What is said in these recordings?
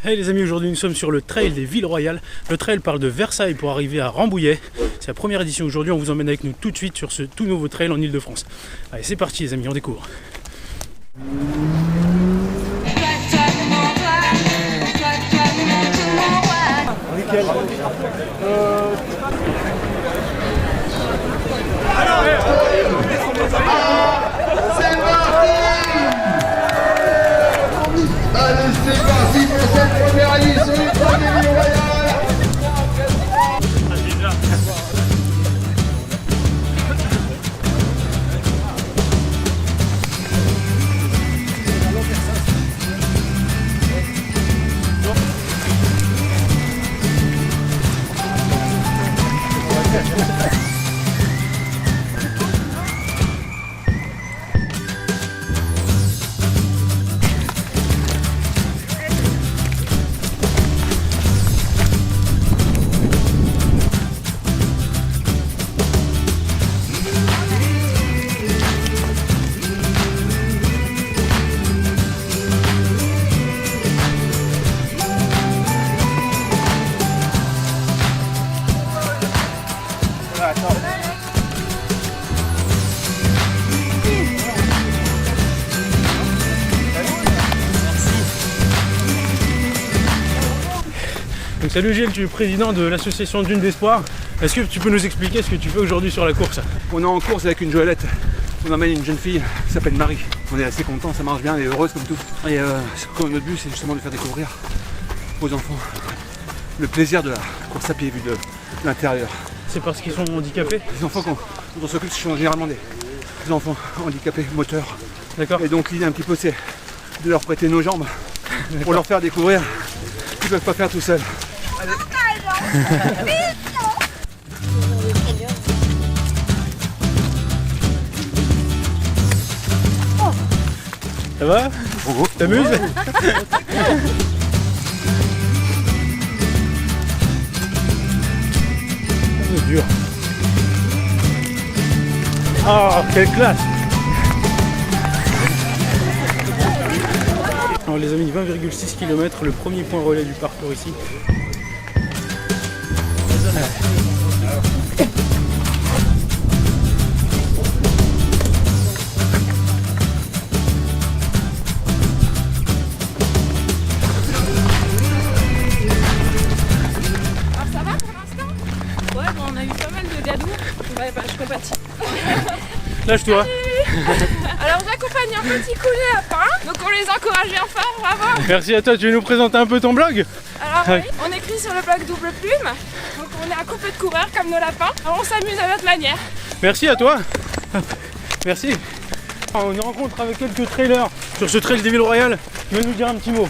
Hey les amis, aujourd'hui nous sommes sur le trail des Villes Royales. Le trail parle de Versailles pour arriver à Rambouillet. C'est la première édition aujourd'hui, on vous emmène avec nous tout de suite sur ce tout nouveau trail en Ile-de-France. Allez, c'est parti les amis, on découvre. Nickel. Allez, c'est parti pour cette première ligne sur les trails des Villes Royales. Donc salut Gilles, tu es président de l'association Dune d'Espoir. Est-ce que tu peux nous expliquer ce que tu fais aujourd'hui sur la course? On est en course avec une Joëlette. On emmène une jeune fille qui s'appelle Marie. On est assez content, ça marche bien, elle est heureuse comme tout. Et notre but c'est justement de faire découvrir aux enfants le plaisir de la course à pied vu de l'intérieur. C'est parce qu'ils sont handicapés? Les enfants dont on s'occupe sont généralement des enfants handicapés moteurs. D'accord. Et donc l'idée un petit peu c'est de leur prêter nos jambes pour leur faire découvrir qu'ils ne peuvent pas faire tout seuls. Ça va? T'amuses? C'est dur. Oh, quelle classe! Alors les amis, 20,6 km, le premier point relais du parcours ici. On a eu pas mal de gadous. Ouais, bah, je compatis. Lâche-toi. Alors j'accompagne un petit coulet lapin, donc on les encourage bien fort, bravo. Merci à toi, tu veux nous présenter un peu ton blog? Alors oui, on écrit sur le blog Double Plume, donc on est un couple de coureurs comme nos lapins, alors on s'amuse à notre manière. Merci à toi. Merci. On est rencontre avec quelques trailers sur ce trail des Villes Royales. Tu veux nous dire un petit mot?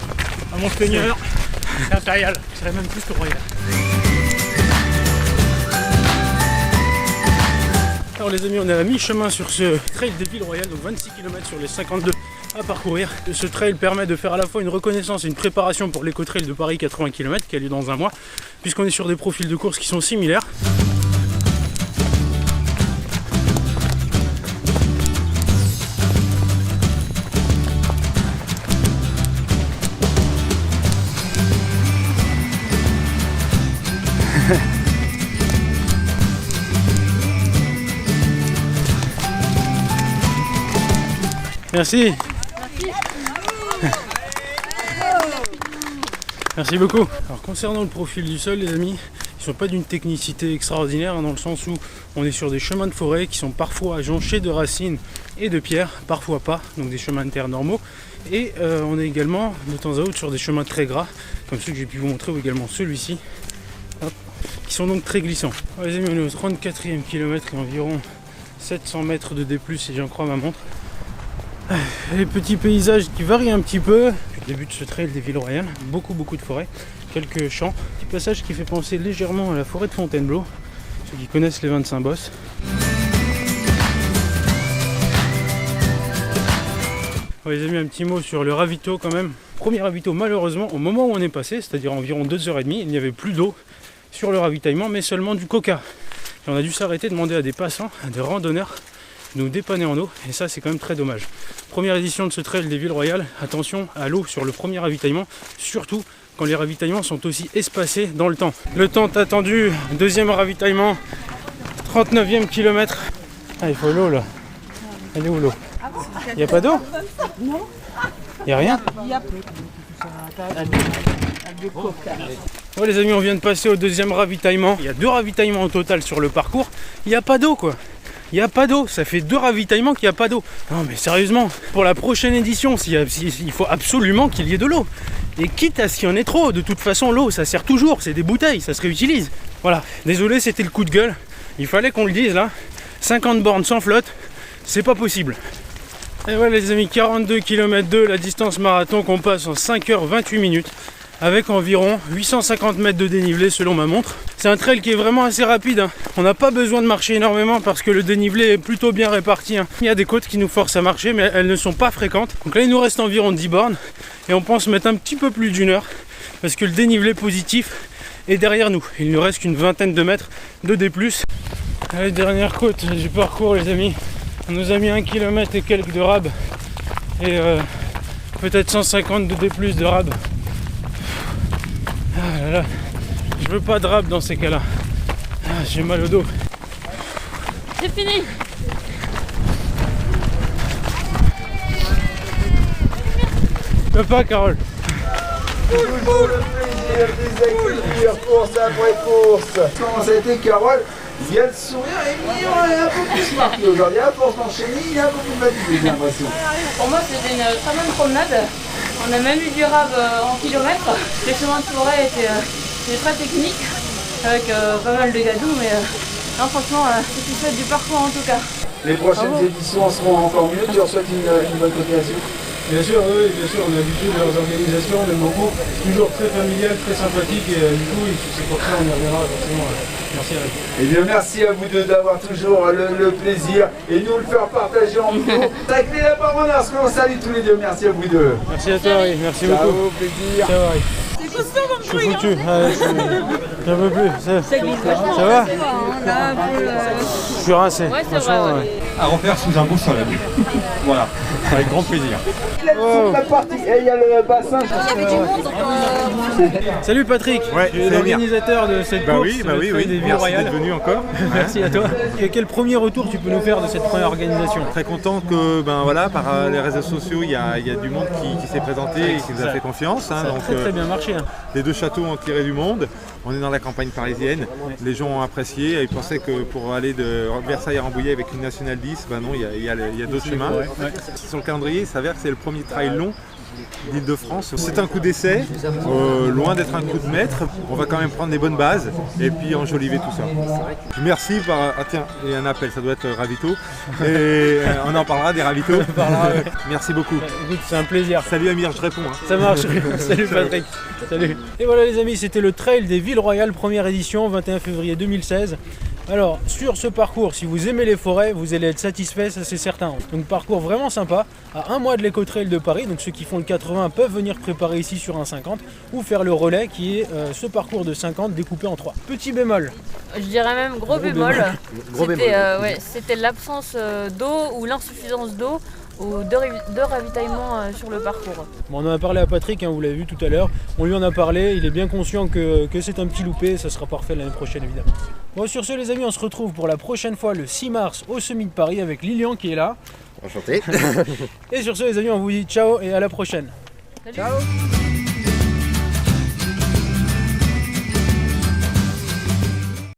À mon seigneur, c'est impérial, je dirais même plus que royal. Alors les amis, on est à mi-chemin sur ce trail des Villes Royales, donc 26 km sur les 52 à parcourir. Ce trail permet de faire à la fois une reconnaissance et une préparation pour l'éco-trail de Paris 80 km qui a lieu dans un mois, puisqu'on est sur des profils de course qui sont similaires. Merci. Merci beaucoup. Alors concernant le profil du sol les amis, ils ne sont pas d'une technicité extraordinaire dans le sens où on est sur des chemins de forêt qui sont parfois jonchés de racines et de pierres, parfois pas, donc des chemins de terre normaux. Et on est également de temps à autre sur des chemins très gras, comme ceux que j'ai pu vous montrer, ou également celui-ci, qui sont donc très glissants. Alors, les amis, on est au 34e kilomètre et environ 700 mètres de D+, si j'en crois ma montre. Les petits paysages qui varient un petit peu. Depuis le début de ce trail des Villes Royales, beaucoup de forêts, quelques champs. Petit passage qui fait penser légèrement à la forêt de Fontainebleau, ceux qui connaissent les 25 bosses. On les a mis un petit mot sur le ravito quand même. Premier ravito malheureusement au moment où on est passé, c'est-à-dire environ 2h30, il n'y avait plus d'eau sur le ravitaillement mais seulement du coca. Et on a dû s'arrêter, demander à des passants, à des randonneurs de nous dépanner en eau et ça c'est quand même très dommage. Première édition de ce trail des Villes Royales, attention à l'eau sur le premier ravitaillement, surtout quand les ravitaillements sont aussi espacés dans le temps. Le temps attendu, deuxième ravitaillement, 39e kilomètre. Ah, il faut l'eau là. Elle est où l'eau? Il n'y a pas d'eau? Non. Il n'y a rien? Ouais les amis, on vient de passer au deuxième ravitaillement. Il y a 2 ravitaillements au total sur le parcours. Il n'y a pas d'eau quoi. Il n'y a pas d'eau, ça fait 2 ravitaillements qu'il n'y a pas d'eau. Non mais sérieusement, pour la prochaine édition, il faut absolument qu'il y ait de l'eau. Et quitte à ce qu'il y en ait trop, de toute façon l'eau ça sert toujours, c'est des bouteilles, ça se réutilise. Voilà, désolé c'était le coup de gueule. Il fallait qu'on le dise là. 50 bornes sans flotte, c'est pas possible. Et voilà les amis, 42 km 2, la distance marathon qu'on passe en 5h28 minutes. Avec environ 850 mètres de dénivelé selon ma montre. C'est un trail qui est vraiment assez rapide, hein. On n'a pas besoin de marcher énormément parce que le dénivelé est plutôt bien réparti, hein. Il y a des côtes qui nous forcent à marcher mais elles ne sont pas fréquentes. Donc là il nous reste environ 10 bornes et on pense mettre un petit peu plus d'1 heure parce que le dénivelé positif est derrière nous. Il nous reste qu'une vingtaine de mètres de D+. Allez, dernière côte du parcours les amis. On nous a mis 1 km et quelques de rab et peut-être 150 de D+ de rab. Ah là là, je veux pas de rab dans ces cas-là. Ah, j'ai mal au dos. C'est fini. Je peux pas, Carole. Toujours le plaisir des accueillir course après course. Comment ça a été, Carole? Il y a le sourire et il est un peu plus marqué aujourd'hui. À force d'enchaîner, il est un peu plus fatigué, j'ai l'impression. Pour moi, c'était une très bonne promenade. On a même eu du rab en kilomètres. Les chemins de forêt étaient très techniques, avec pas mal de gadous, mais non, franchement, c'est chouette du parcours en tout cas. Les prochaines éditions seront encore mieux. Tu reçois une bonne continuation? Bien sûr, oui, bien sûr, on a l'habitude de leurs organisations, on aime beaucoup. C'est toujours très familial, très sympathique et du coup, c'est pour ça qu'on y reviendra forcément. Merci à vous. Eh bien, merci à vous deux d'avoir toujours le plaisir et nous le faire partager en vidéo. Avec les lapins ce qu'on salue tous les deux. Merci à vous deux. Merci à toi, Harry, merci beaucoup. Ciao, au plaisir. Ciao, Harry. C'est costaud comme Je suis foutu, j'en peux plus. Ça va? Je suis rincé. Ouais, c'est vrai. Ouais. À refaire sous un beau soleil. Voilà, avec grand plaisir. La partie, et il y a le bassin. Salut Patrick, Ouais, je suis l'organisateur de cette course. Oui, des Villes merci Royales. d'être venu encore. Merci à toi. Et quel premier retour tu peux nous faire de cette première organisation? Très content que par les réseaux sociaux, il y a du monde qui s'est présenté et qui nous a fait confiance. Hein, Ça a très bien marché. Hein. Les 2 châteaux ont tiré du monde. On est dans la campagne parisienne. Les gens ont apprécié. Ils pensaient que pour aller de Versailles à Rambouillet avec une nationale 10, non, il y a d'autres chemins. Ouais. Sur le calendrier, il s'avère que c'est le premier trail long d'Île-de-France. C'est un coup d'essai, loin d'être un coup de maître. On va quand même prendre des bonnes bases et puis enjoliver tout ça. Merci par... Ah tiens, il y a un appel, ça doit être Ravito. Et on en parlera des Ravito. Merci beaucoup. Écoute, c'est un plaisir. Salut Amir, je réponds. Hein. Ça marche. Salut Patrick. Salut. Et voilà les amis, c'était le trail des Villes Royales, première édition, 21 février 2016. Alors, sur ce parcours, si vous aimez les forêts, vous allez être satisfait, ça c'est certain. Donc parcours vraiment sympa, à 1 mois de l'Éco-Trail de Paris, donc ceux qui font le 80 peuvent venir préparer ici sur un 50 ou faire le relais qui est ce parcours de 50 découpé en 3. Petit bémol. Je dirais même gros bémol. C'était l'absence d'eau ou l'insuffisance d'eau ou de ravitaillement sur le parcours. Bon, on en a parlé à Patrick, hein, vous l'avez vu tout à l'heure, on lui en a parlé, il est bien conscient que c'est un petit loupé, ça sera parfait l'année prochaine évidemment. Bon, sur ce les amis, on se retrouve pour la prochaine fois le 6 mars au Semi de Paris avec Lilian qui est là. Enchanté. Et sur ce les amis, on vous dit ciao et à la prochaine. Salut. Ciao.